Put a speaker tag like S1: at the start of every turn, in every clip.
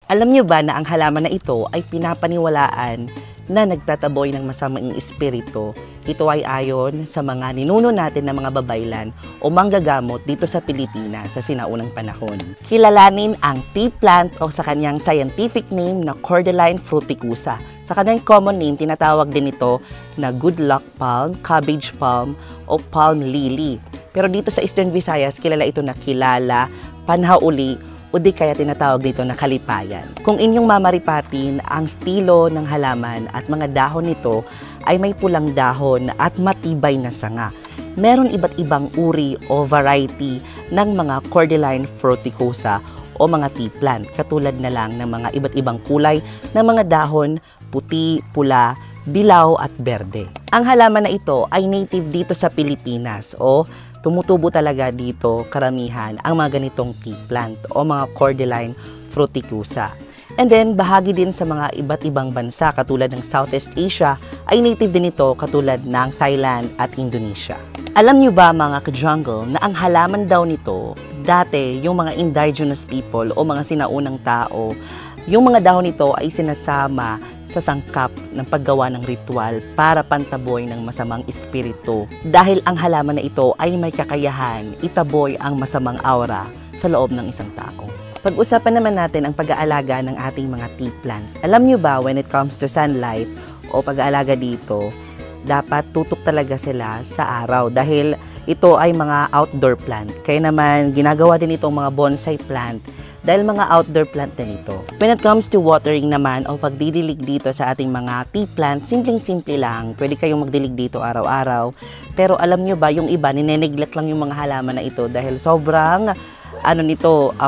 S1: Alam nyo ba na ang halaman na ito ay pinapaniwalaan na nagtataboy ng masamang espiritu? Ito ay ayon sa mga ninuno natin na mga babaylan o manggagamot dito sa Pilipinas sa sinaunang panahon. Kilalanin ang tea plant o sa kanyang scientific name na Cordyline fruticosa. Sa kanyang common name, tinatawag din ito na good luck palm, cabbage palm, o palm lily. Pero dito sa Eastern Visayas, kilala ito na kilala, panhauli, o di kaya tinatawag dito na kalipayan. Kung inyong mamaripatin, ang estilo ng halaman at mga dahon nito ay may pulang dahon at matibay na sanga. Meron iba't ibang uri o variety ng mga Cordyline fruticosa o mga tea plant, katulad na lang ng mga iba't ibang kulay ng mga dahon, puti, pula, dilaw at berde. Ang halaman na ito ay native dito sa Pilipinas o tumutubo talaga dito karamihan ang mga ganitong tea plant o mga Cordyline fruticosa. And then, bahagi din sa mga iba't ibang bansa katulad ng Southeast Asia ay native din ito katulad ng Thailand at Indonesia. Alam nyo ba mga ka-jungle na ang halaman daw nito, dati yung mga indigenous people o mga sinaunang tao, yung mga dahon nito ay sinasama sa sangkap ng paggawa ng ritual para pantaboy ng masamang espiritu. Dahil ang halaman na ito ay may kakayahan itaboy ang masamang aura sa loob ng isang tao. Pag-usapan naman natin ang pag-aalaga ng ating mga tea plant. Alam nyo ba when it comes to sunlight o pag-aalaga dito, dapat tutok talaga sila sa araw dahil ito ay mga outdoor plant. Kaya naman ginagawa din itong mga bonsai plant dahil mga outdoor plant din ito. When it comes to watering naman o pagdidilig dito sa ating mga tea plant, simpleng-simple lang. Pwede kayong magdilig dito araw-araw. Pero alam nyo ba, yung iba, nineneglect lang yung mga halaman na ito dahil sobrang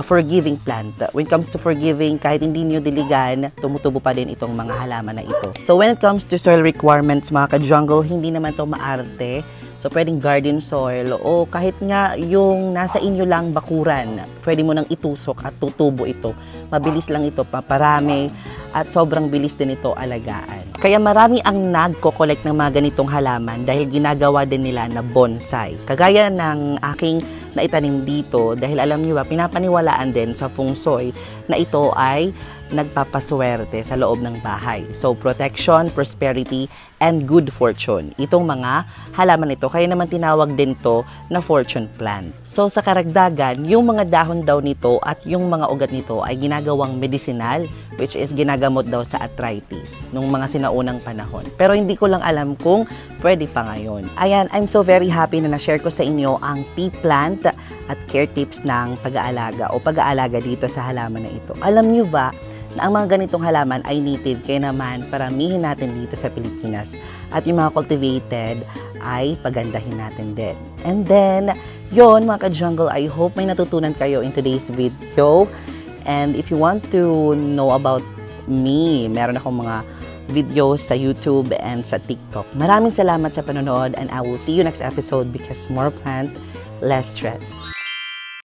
S1: forgiving plant. When it comes to forgiving, kahit hindi nyo diligan, tumutubo pa din itong mga halaman na ito. So when it comes to soil requirements, mga ka-jungle, hindi naman ito maarte. So, pwedeng garden soil o kahit nga yung nasa inyo lang bakuran, pwede mo nang itusok at tutubo ito. Mabilis lang ito, paparami at sobrang bilis din ito alagaan. Kaya marami ang nagko-collect ng mga ganitong halaman dahil ginagawa din nila na bonsai. Kagaya ng aking naitanim dito dahil alam niyo ba, pinapaniwalaan din sa feng shui na ito ay nagpapaswerte sa loob ng bahay. So, protection, prosperity, and good fortune. Itong mga halaman ito, kaya naman tinawag din to na fortune plant. So, sa karagdagan, yung mga dahon daw nito at yung mga ugat nito ay ginagawang medicinal, which is ginagamot daw sa arthritis nung mga sinaunang panahon. Pero hindi ko lang alam kung pwede pa ngayon. Ayan, I'm so very happy na na-share ko sa inyo ang tea plant at care tips ng pag-aalaga o pag-aalaga dito sa halaman na ito. Alam nyo ba na ang mga ganitong halaman ay native, kaya naman paramihin natin dito sa Pilipinas. At yung mga cultivated ay pagandahin natin din. And then, yon mga ka-jungle, I hope may natutunan kayo in today's video. And if you want to know about me, meron akong mga videos sa YouTube and sa TikTok. Maraming salamat sa panonood and I will see you next episode because more plant, less stress.